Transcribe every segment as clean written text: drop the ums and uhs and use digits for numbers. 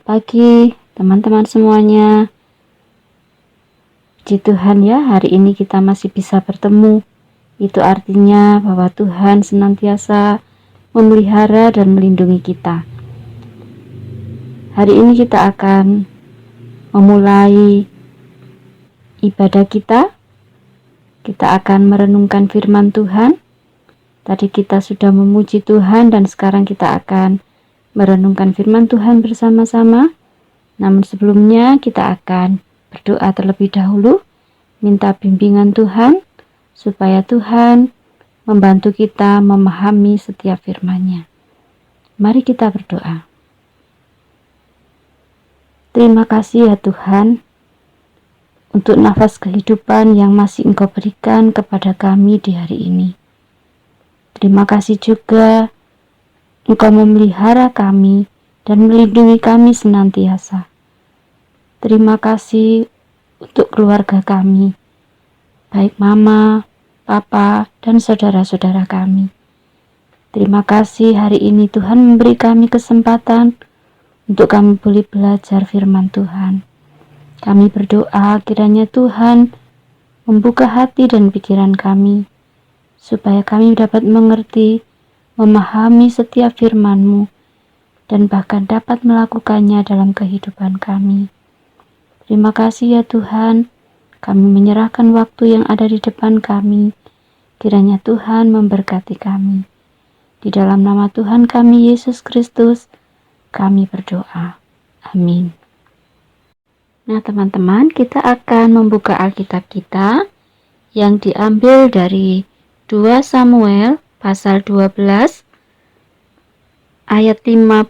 pagi teman-teman semuanya. Puji Tuhan ya, hari ini kita masih bisa bertemu. Itu artinya bahwa Tuhan senantiasa memelihara dan melindungi kita. Hari ini kita akan memulai ibadah kita. Kita akan merenungkan firman Tuhan. Tadi kita sudah memuji Tuhan dan sekarang kita akan merenungkan firman Tuhan bersama-sama. Namun sebelumnya kita akan berdoa terlebih dahulu, minta bimbingan Tuhan supaya Tuhan membantu kita memahami setiap firman-Nya. Mari kita berdoa. Terima kasih ya Tuhan untuk nafas kehidupan yang masih Engkau berikan kepada kami di hari ini. Terima kasih juga Engkau memelihara kami dan melindungi kami senantiasa. Terima kasih untuk keluarga kami, baik mama, papa, dan saudara-saudara kami. Terima kasih hari ini Tuhan memberi kami kesempatan untuk kami boleh belajar firman Tuhan. Kami berdoa kiranya Tuhan membuka hati dan pikiran kami, supaya kami dapat mengerti, memahami setiap firman-Mu, dan bahkan dapat melakukannya dalam kehidupan kami. Terima kasih ya Tuhan, kami menyerahkan waktu yang ada di depan kami. Kiranya Tuhan memberkati kami. Di dalam nama Tuhan kami Yesus Kristus, kami berdoa. Amin. Nah teman-teman, kita akan membuka Alkitab kita yang diambil dari 2 Samuel pasal 12 ayat 15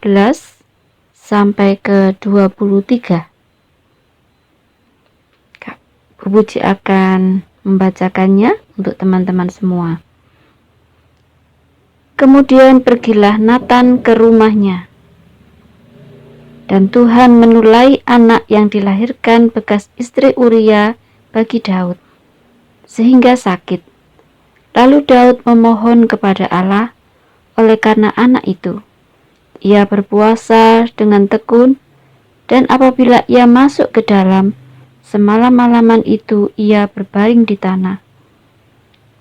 sampai ke 23. Bu Puji akan membacakannya untuk teman-teman semua. Kemudian pergilah Natan ke rumahnya, dan Tuhan menulai anak yang dilahirkan bekas istri Uria bagi Daud, sehingga sakit. Lalu Daud memohon kepada Allah oleh karena anak itu. Ia berpuasa dengan tekun, dan apabila ia masuk ke dalam, semalam-malaman itu ia berbaring di tanah.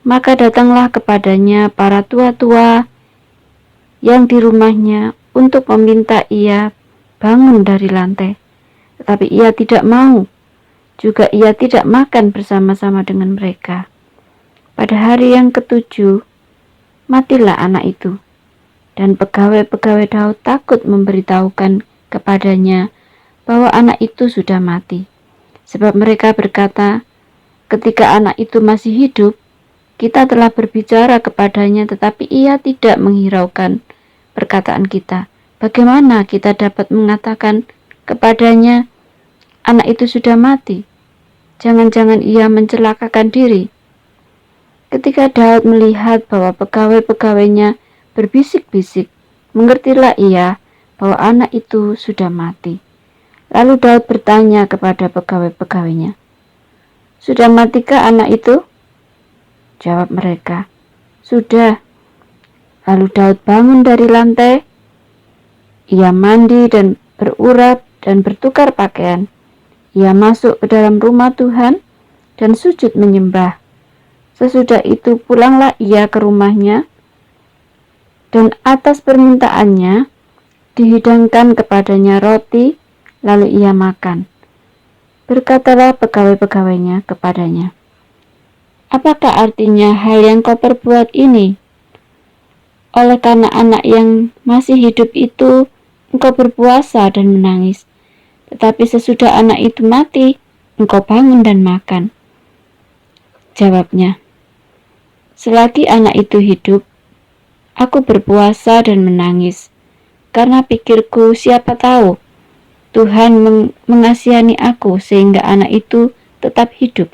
Maka datanglah kepadanya para tua-tua yang di rumahnya untuk meminta ia bangun dari lantai. Tetapi ia tidak mau, juga ia tidak makan bersama-sama dengan mereka. Pada hari yang ke-7, matilah anak itu, dan pegawai-pegawai Daud takut memberitahukan kepadanya bahwa anak itu sudah mati. Sebab mereka berkata, ketika anak itu masih hidup, kita telah berbicara kepadanya, tetapi ia tidak menghiraukan perkataan kita. Bagaimana kita dapat mengatakan kepadanya, anak itu sudah mati? Jangan-jangan ia mencelakakan diri. Ketika Daud melihat bahwa pegawai-pegawainya berbisik-bisik, mengertilah ia bahwa anak itu sudah mati. Lalu Daud bertanya kepada pegawai-pegawainya, "Sudah matikah anak itu?" Jawab mereka, "Sudah." Lalu Daud bangun dari lantai, ia mandi dan berurap dan bertukar pakaian. Ia masuk ke dalam rumah Tuhan dan sujud menyembah. Sesudah itu pulanglah ia ke rumahnya, dan atas permintaannya dihidangkan kepadanya roti, lalu ia makan. Berkatalah pegawai-pegawainya kepadanya, "Apakah artinya hal yang kau perbuat ini? Oleh karena anak yang masih hidup itu, engkau berpuasa dan menangis. Tetapi sesudah anak itu mati, engkau bangun dan makan." Jawabnya, "Selagi anak itu hidup, aku berpuasa dan menangis, karena pikirku siapa tahu Tuhan mengasihani aku sehingga anak itu tetap hidup.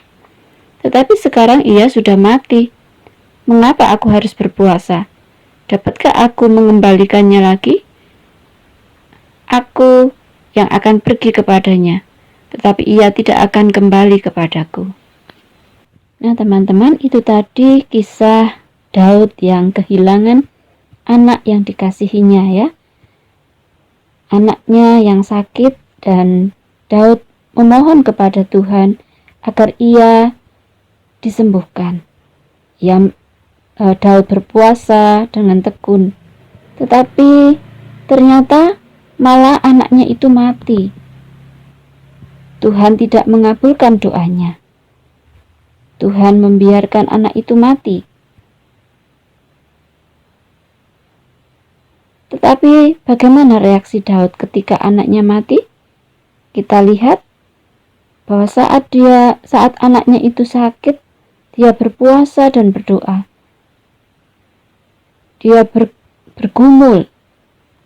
Tetapi sekarang ia sudah mati. Mengapa aku harus berpuasa? Dapatkah aku mengembalikannya lagi? Aku yang akan pergi kepadanya, tetapi ia tidak akan kembali kepadaku." Nah teman-teman, itu tadi kisah Daud yang kehilangan anak yang dikasihinya ya. anaknya yang sakit, dan Daud memohon kepada Tuhan agar ia disembuhkan. Daud berpuasa dengan tekun, tetapi ternyata malah anaknya itu mati. Tuhan tidak mengabulkan doanya. Tuhan membiarkan anak itu mati. Tetapi bagaimana reaksi Daud ketika anaknya mati? Kita lihat bahwa saat anaknya itu sakit, dia berpuasa dan berdoa. Dia bergumul.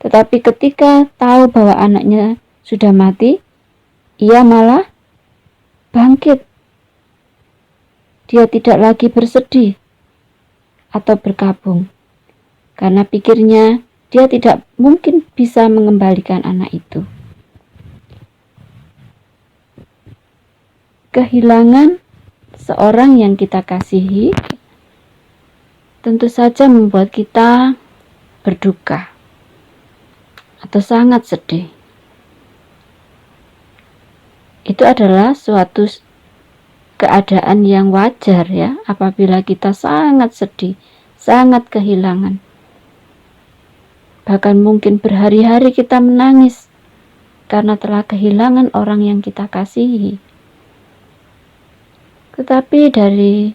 Tetapi ketika tahu bahwa anaknya sudah mati, ia malah bangkit. Dia tidak lagi bersedih atau berkabung, karena pikirnya dia tidak mungkin bisa mengembalikan anak itu. Kehilangan seorang yang kita kasihi tentu saja membuat kita berduka atau sangat sedih. Itu adalah suatu keadaan yang wajar ya, apabila kita sangat sedih, sangat kehilangan. Bahkan mungkin berhari-hari kita menangis karena telah kehilangan orang yang kita kasihi. Tetapi dari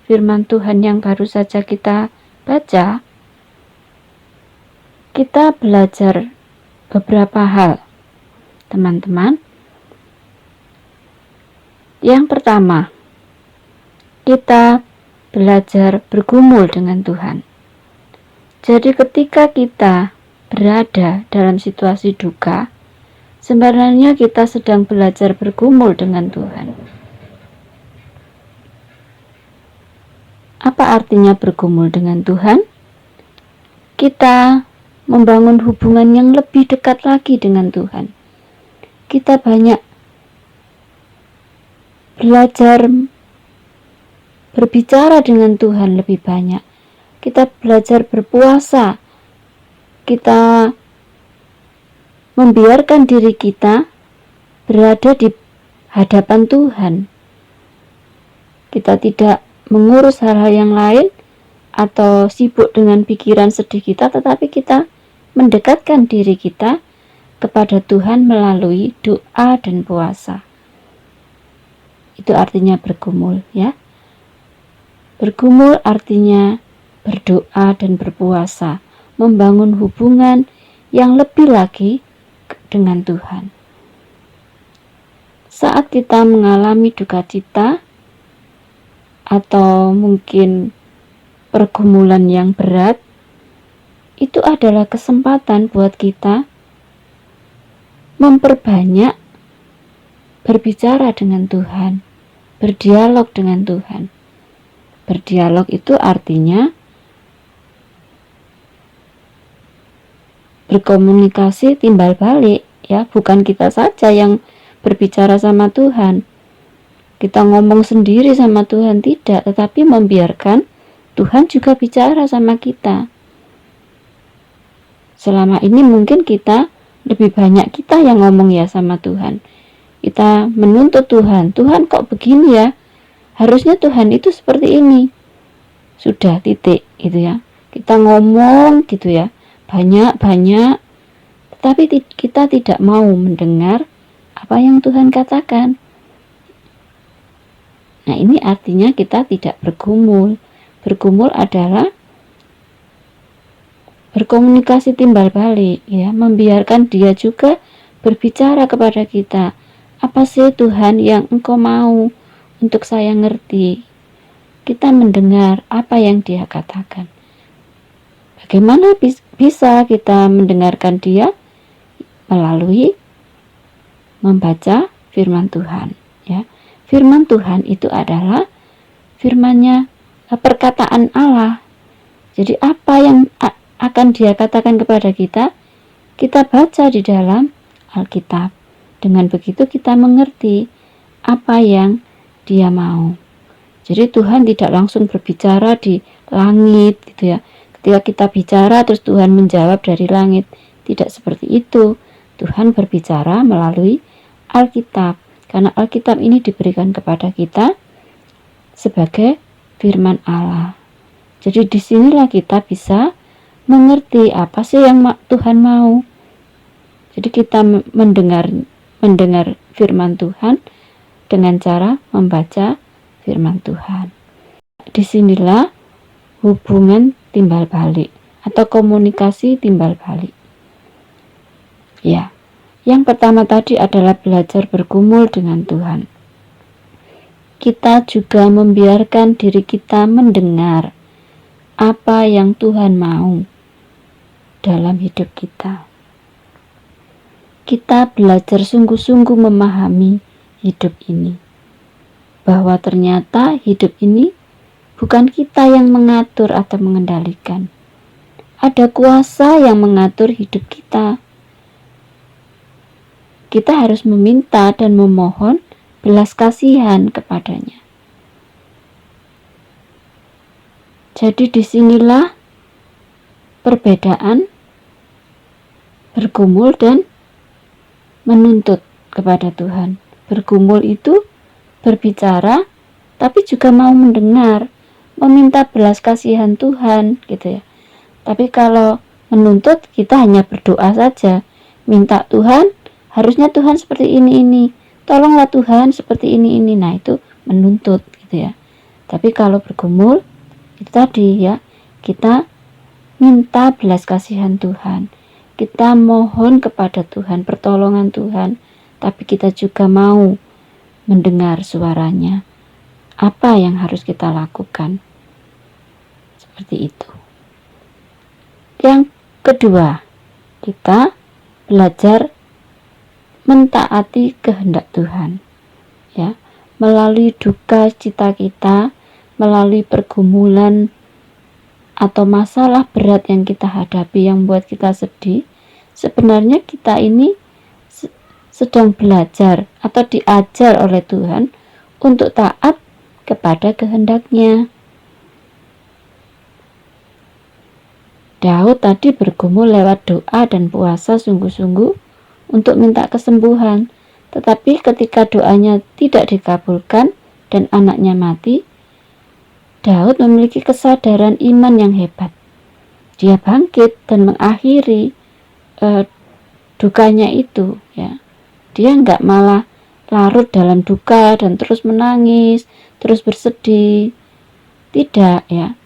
firman Tuhan yang baru saja kita baca, kita belajar beberapa hal, teman-teman. Yang pertama, kita belajar bergumul dengan Tuhan. Jadi ketika kita berada dalam situasi duka, sebenarnya kita sedang belajar bergumul dengan Tuhan. Apa artinya bergumul dengan Tuhan? Kita membangun hubungan yang lebih dekat lagi dengan Tuhan. Kita banyak belajar berbicara dengan Tuhan lebih banyak. Kita belajar berpuasa. Kita membiarkan diri kita berada di hadapan Tuhan. Kita tidak mengurus hal-hal yang lain atau sibuk dengan pikiran sedih kita, tetapi kita mendekatkan diri kita kepada Tuhan melalui doa dan puasa. Itu artinya bergumul ya. Bergumul artinya berdoa dan berpuasa, membangun hubungan yang lebih lagi dengan Tuhan. Saat kita mengalami duka cita atau mungkin pergumulan yang berat, itu adalah kesempatan buat kita memperbanyak berbicara dengan Tuhan, berdialog dengan Tuhan. Berdialog itu artinya berkomunikasi timbal balik ya, bukan kita saja yang berbicara sama Tuhan. Kita ngomong sendiri sama Tuhan tidak, tetapi membiarkan Tuhan juga bicara sama kita. Selama ini mungkin kita lebih banyak kita yang ngomong ya sama Tuhan. Kita menuntut Tuhan, Tuhan kok begini ya? Harusnya Tuhan itu seperti ini. Sudah titik gitu ya. Kita ngomong gitu ya, banyak-banyak, tetapi kita tidak mau mendengar apa yang Tuhan katakan. Nah, ini artinya kita tidak bergumul. Bergumul adalah berkomunikasi timbal balik ya, membiarkan dia juga berbicara kepada kita. Apa sih Tuhan yang Engkau mau untuk saya ngerti? Kita mendengar apa yang dia katakan. Bagaimana bisa kita mendengarkan dia? Melalui membaca firman Tuhan ya. Firman Tuhan itu adalah firman-Nya, perkataan Allah. Jadi apa yang akan dia katakan kepada kita, kita baca di dalam Alkitab. Dengan begitu kita mengerti apa yang dia mau. Jadi Tuhan tidak langsung berbicara di langit gitu ya. Ketika kita bicara terus Tuhan menjawab dari langit, tidak seperti itu. Tuhan berbicara melalui Alkitab, karena Alkitab ini diberikan kepada kita sebagai firman Allah. Jadi disinilah kita bisa mengerti apa sih yang Tuhan mau. Jadi kita mendengar firman Tuhan dengan cara membaca firman Tuhan. Disinilah hubungan timbal balik atau komunikasi timbal balik. Ya, yang pertama tadi adalah belajar bergumul dengan Tuhan. Kita juga membiarkan diri kita mendengar apa yang Tuhan mau dalam hidup kita. Kita belajar sungguh-sungguh memahami hidup ini, bahwa ternyata hidup ini bukan kita yang mengatur atau mengendalikan. Ada kuasa yang mengatur hidup kita. Kita harus meminta dan memohon belas kasihan kepadanya. Jadi disinilah perbedaan bergumul dan menuntut kepada Tuhan. Bergumul itu berbicara, tapi juga mau mendengar, meminta belas kasihan Tuhan, gitu ya. Tapi kalau menuntut, kita hanya berdoa saja, minta Tuhan, harusnya Tuhan seperti ini, tolonglah Tuhan seperti ini. Nah, itu menuntut, gitu ya. Tapi kalau bergumul, itu tadi ya, kita minta belas kasihan Tuhan, kita mohon kepada Tuhan, pertolongan Tuhan, tapi kita juga mau mendengar suaranya. Apa yang harus kita lakukan? Seperti itu. Yang kedua, kita belajar mentaati kehendak Tuhan. Ya, melalui duka cita kita, melalui pergumulan atau masalah berat yang kita hadapi yang membuat kita sedih, sebenarnya kita ini sedang belajar atau diajar oleh Tuhan untuk taat kepada kehendak-Nya. Daud tadi bergumul lewat doa dan puasa sungguh-sungguh untuk minta kesembuhan, tetapi ketika doanya tidak dikabulkan dan anaknya mati, Daud memiliki kesadaran iman yang hebat. Dia bangkit dan mengakhiri dukanya itu. Ya, dia nggak malah larut dalam duka dan terus menangis, terus bersedih. Tidak, ya.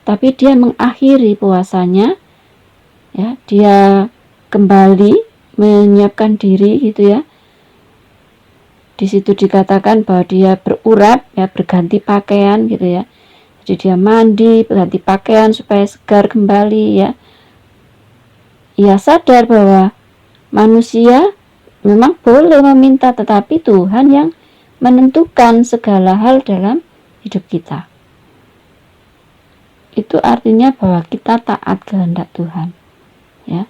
Tapi dia mengakhiri puasanya. Ya, dia kembali menyiapkan diri, gitu ya. Di situ dikatakan bahwa dia berurap, ya, berganti pakaian, gitu ya. Jadi dia mandi, berganti pakaian supaya segar kembali, ya. Ia sadar bahwa manusia memang boleh meminta, tetapi Tuhan yang menentukan segala hal dalam hidup kita. Itu artinya bahwa kita taat kehendak Tuhan, ya.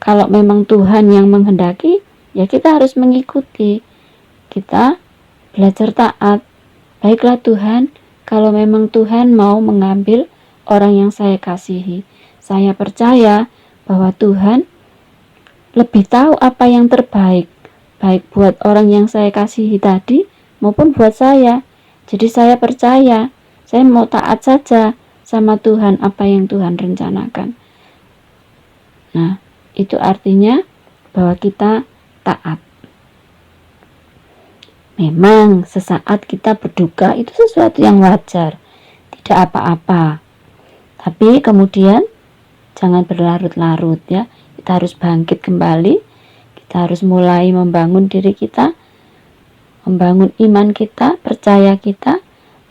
Kalau memang Tuhan yang menghendaki, ya kita harus mengikuti. Kita belajar taat. Baiklah Tuhan, kalau memang Tuhan mau mengambil orang yang saya kasihi, saya percaya bahwa Tuhan lebih tahu apa yang terbaik, baik buat orang yang saya kasihi tadi maupun buat saya. Jadi saya percaya, saya mau taat saja sama Tuhan, apa yang Tuhan rencanakan. Nah, itu artinya bahwa kita taat. Memang sesaat kita berduka itu sesuatu yang wajar, tidak apa-apa. Tapi kemudian jangan berlarut-larut, ya. Kita harus bangkit kembali. Kita harus mulai membangun diri kita, membangun iman kita, percaya kita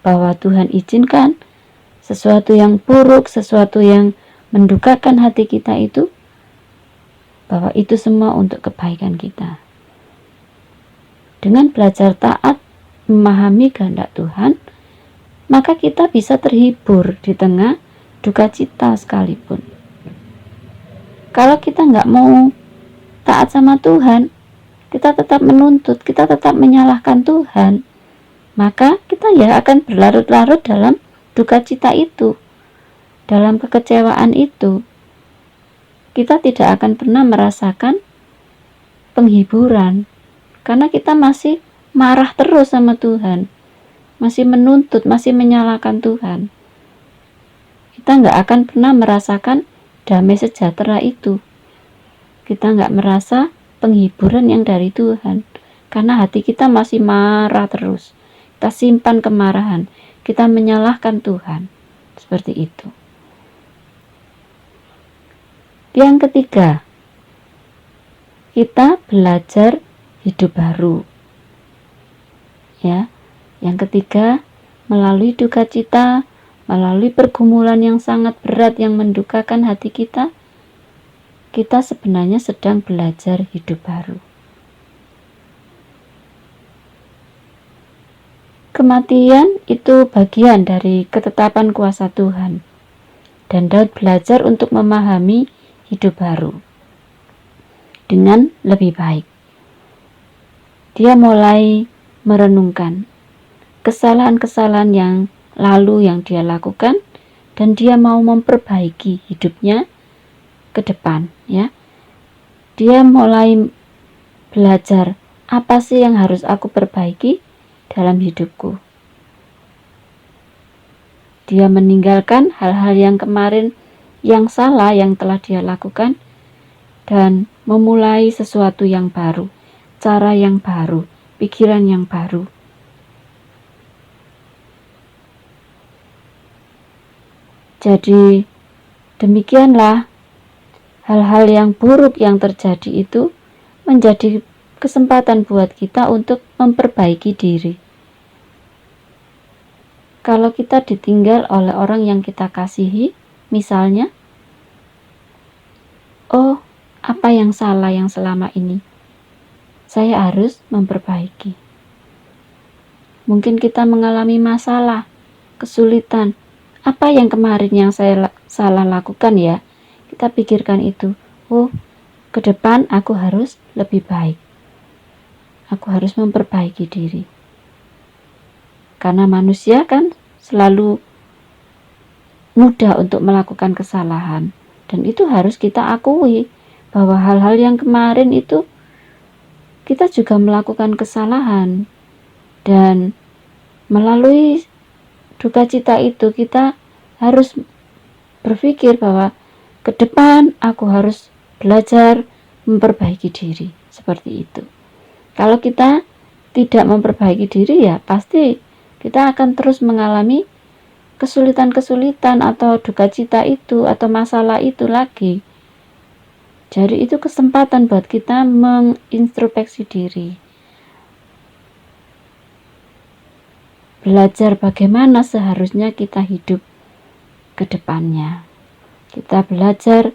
bahwa Tuhan izinkan sesuatu yang buruk, sesuatu yang mendukakan hati kita itu, bahwa itu semua untuk kebaikan kita. Dengan belajar taat, memahami kehendak Tuhan, maka kita bisa terhibur di tengah duka cita sekalipun. Kalau kita nggak mau taat sama Tuhan, kita tetap menuntut, kita tetap menyalahkan Tuhan, maka kita ya akan berlarut-larut dalam duka cita itu, dalam kekecewaan itu. kita tidak akan pernah merasakan penghiburan, karena kita masih marah terus sama Tuhan, masih menuntut, masih menyalahkan Tuhan. Kita nggak akan pernah merasakan damai sejahtera itu. Kita nggak merasa penghiburan yang dari Tuhan, karena hati kita masih marah terus. Kita simpan kemarahan, kita menyalahkan Tuhan. Seperti itu. Yang ketiga, kita belajar hidup baru. Ya, yang ketiga, melalui duka cita, melalui pergumulan yang sangat berat yang mendukakan hati kita sebenarnya sedang belajar hidup baru. Kematian itu bagian dari ketetapan kuasa Tuhan, dan Daud belajar untuk memahami hidup baru dengan lebih baik. Dia mulai merenungkan kesalahan-kesalahan yang lalu yang dia lakukan, dan dia mau memperbaiki hidupnya ke depan, ya. Dia mulai belajar, apa sih yang harus aku perbaiki dalam hidupku. Dia meninggalkan hal-hal yang kemarin yang salah yang telah dia lakukan dan memulai sesuatu yang baru, cara yang baru, pikiran yang baru. Jadi demikianlah hal-hal yang buruk yang terjadi itu menjadi kesempatan buat kita untuk memperbaiki diri. Kalau kita ditinggal oleh orang yang kita kasihi, misalnya, oh, apa yang salah yang selama ini? Saya harus memperbaiki. Mungkin kita mengalami masalah, kesulitan. Apa yang kemarin yang saya salah lakukan ya? Kita pikirkan itu. Oh, ke depan aku harus lebih baik. Aku harus memperbaiki diri. Karena manusia kan selalu mudah untuk melakukan kesalahan. Dan itu harus kita akui bahwa hal-hal yang kemarin itu kita juga melakukan kesalahan. Dan melalui duka cita itu kita harus berpikir bahwa ke depan aku harus belajar memperbaiki diri. Seperti itu. Kalau kita tidak memperbaiki diri ya pasti kita akan terus mengalami kesulitan-kesulitan atau duka cita itu atau masalah itu lagi. Jadi itu kesempatan buat kita mengintrospeksi diri. Belajar bagaimana seharusnya kita hidup ke depannya. Kita belajar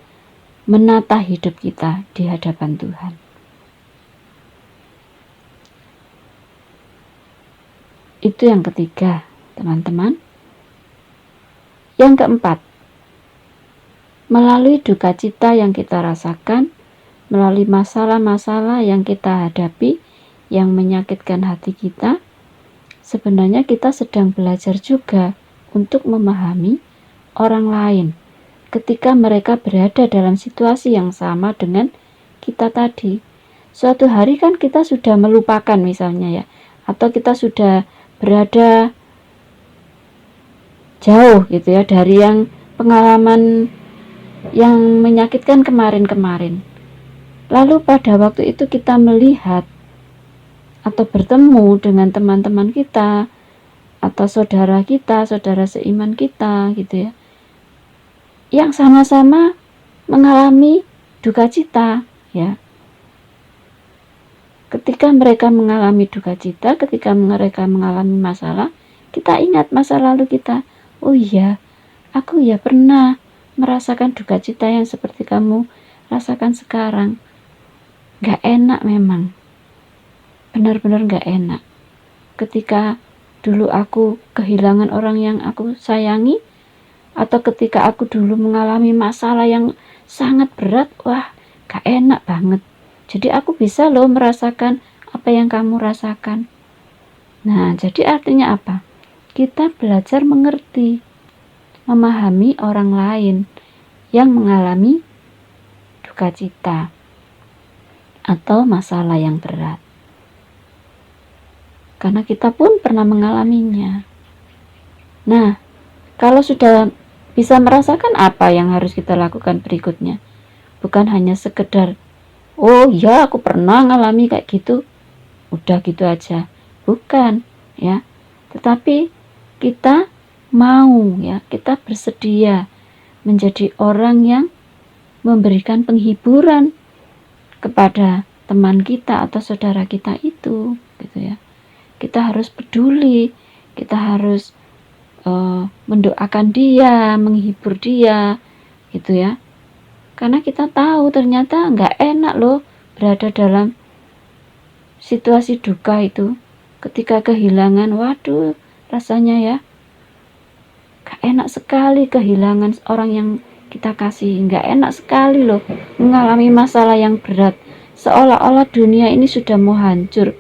menata hidup kita di hadapan Tuhan. Itu yang ketiga, teman-teman. Yang keempat, melalui duka cita yang kita rasakan, melalui masalah-masalah yang kita hadapi, yang menyakitkan hati kita, sebenarnya kita sedang belajar juga untuk memahami orang lain ketika mereka berada dalam situasi yang sama dengan kita tadi. Suatu hari kan kita sudah melupakan misalnya ya, atau kita sudah berada jauh gitu ya dari yang pengalaman yang menyakitkan kemarin-kemarin. Lalu pada waktu itu kita melihat atau bertemu dengan teman-teman kita atau saudara kita, saudara seiman kita gitu ya, yang sama-sama mengalami duka cita ya. Ketika mereka mengalami duka cita, ketika mereka mengalami masalah, kita ingat masa lalu kita. Oh iya, aku ya pernah merasakan duka cita yang seperti kamu rasakan sekarang. Gak enak memang. Benar-benar gak enak. Ketika dulu aku kehilangan orang yang aku sayangi, atau ketika aku dulu mengalami masalah yang sangat berat, wah gak enak banget. Jadi aku bisa loh merasakan apa yang kamu rasakan. Nah, jadi artinya apa? Kita belajar mengerti, memahami orang lain yang mengalami duka cita atau masalah yang berat. Karena kita pun pernah mengalaminya. Nah, kalau sudah bisa merasakan, apa yang harus kita lakukan berikutnya? Bukan hanya sekedar, oh ya aku pernah ngalami kayak gitu, udah gitu aja. Bukan, ya. Tetapi kita mau, ya, kita bersedia menjadi orang yang memberikan penghiburan kepada teman kita atau saudara kita itu, gitu ya. Kita harus peduli, kita harus mendoakan dia, menghibur dia, gitu ya. Karena kita tahu ternyata nggak enak loh berada dalam situasi duka itu. Ketika kehilangan, waduh, rasanya ya nggak enak sekali kehilangan orang yang kita kasih. Nggak enak sekali loh mengalami masalah yang berat, seolah-olah dunia ini sudah mau hancur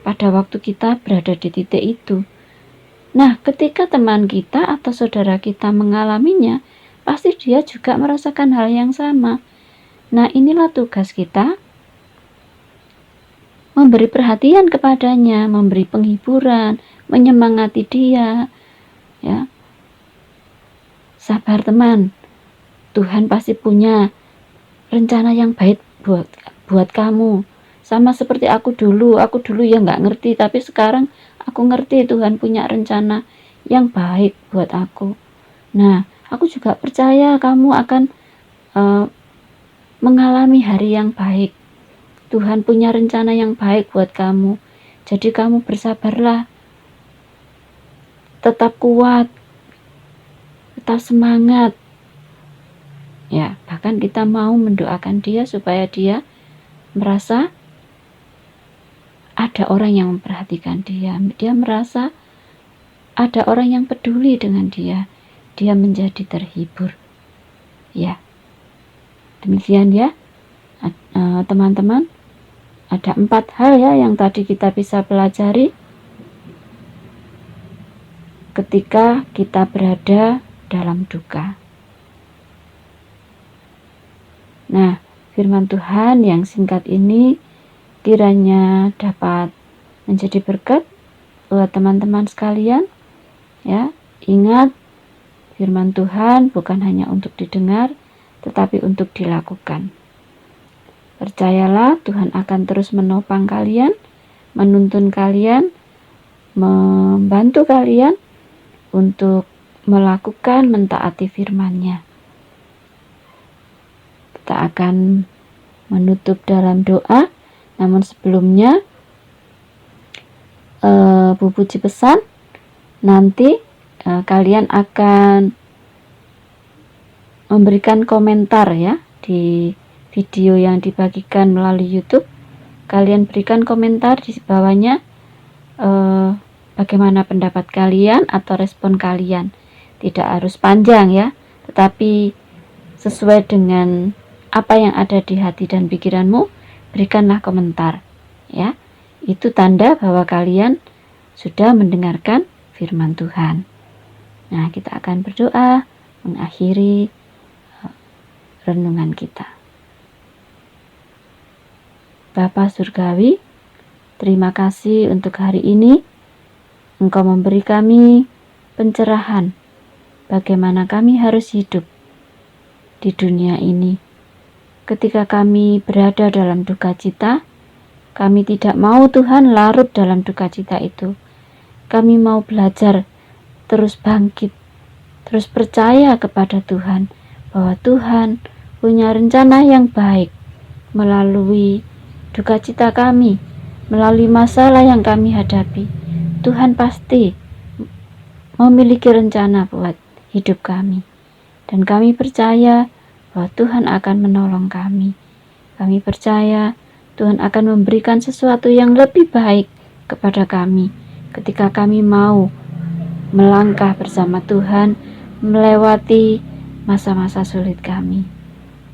pada waktu kita berada di titik itu. Nah, ketika teman kita atau saudara kita mengalaminya, pasti dia juga merasakan hal yang sama. Nah, inilah tugas kita, memberi perhatian kepadanya, memberi penghiburan, menyemangati dia, ya. Sabar teman, Tuhan pasti punya rencana yang baik buat kamu. Sama seperti aku dulu ya nggak ngerti, tapi sekarang aku ngerti Tuhan punya rencana yang baik buat aku. Nah, aku juga percaya kamu akan mengalami hari yang baik. Tuhan punya rencana yang baik buat kamu. Jadi kamu bersabarlah. Tetap kuat. Tetap semangat. Ya, bahkan kita mau mendoakan dia supaya dia merasa ada orang yang memperhatikan dia. Dia merasa ada orang yang peduli dengan dia. Dia menjadi terhibur. Ya. Demikian ya, teman-teman. Ada 4 hal ya yang tadi kita bisa pelajari ketika kita berada dalam duka. Nah, firman Tuhan yang singkat ini kiranya dapat menjadi berkat buat teman-teman sekalian. Ya, ingat firman Tuhan bukan hanya untuk didengar, tetapi untuk dilakukan. Percayalah, Tuhan akan terus menopang kalian, menuntun kalian, membantu kalian untuk melakukan, mentaati firman-Nya. Kita akan menutup dalam doa. Namun sebelumnya, Bu Puji pesan, nanti kalian akan memberikan komentar ya di video yang dibagikan melalui YouTube. Kalian berikan komentar di bawahnya bagaimana pendapat kalian atau respon kalian. Tidak harus panjang ya, tetapi sesuai dengan apa yang ada di hati dan pikiranmu, berikanlah komentar ya. Itu tanda bahwa kalian sudah mendengarkan firman Tuhan. Nah, kita akan berdoa mengakhiri renungan kita. Bapa Surgawi, terima kasih untuk hari ini. Engkau memberi kami pencerahan bagaimana kami harus hidup di dunia ini. Ketika kami berada dalam duka cita, kami tidak mau Tuhan larut dalam duka cita itu. Kami mau belajar terus bangkit, terus percaya kepada Tuhan, bahwa Tuhan punya rencana yang baik melalui duka cita kami, melalui masalah yang kami hadapi. Tuhan pasti memiliki rencana buat hidup kami, dan kami percaya bahwa Tuhan akan menolong kami. Kami percaya Tuhan akan memberikan sesuatu yang lebih baik kepada kami ketika kami mau melangkah bersama Tuhan melewati masa-masa sulit kami.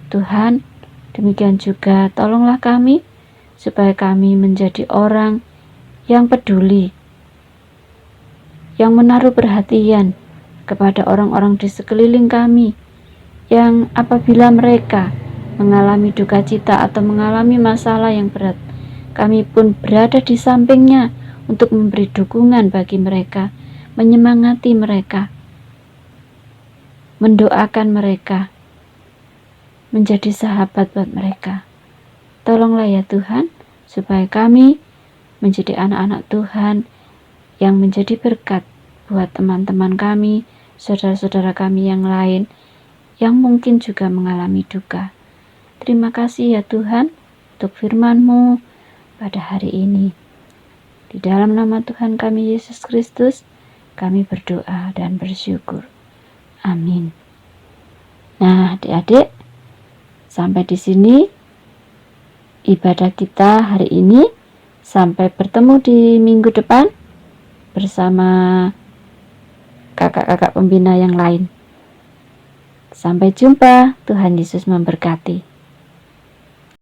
Tuhan, demikian juga tolonglah kami supaya kami menjadi orang yang peduli, yang menaruh perhatian kepada orang-orang di sekeliling kami, yang apabila mereka mengalami duka cita atau mengalami masalah yang berat, kami pun berada di sampingnya untuk memberi dukungan bagi mereka, menyemangati mereka, mendoakan mereka, menjadi sahabat buat mereka. Tolonglah ya Tuhan, supaya kami menjadi anak-anak Tuhan yang menjadi berkat buat teman-teman kami, saudara-saudara kami yang lain, yang mungkin juga mengalami duka. Terima kasih ya Tuhan, untuk firman-Mu pada hari ini. Di dalam nama Tuhan kami Yesus Kristus, kami berdoa dan bersyukur. Amin. Nah, adik-adik, sampai di sini ibadah kita hari ini. Sampai bertemu di minggu depan bersama kakak-kakak pembina yang lain. Sampai jumpa, Tuhan Yesus memberkati.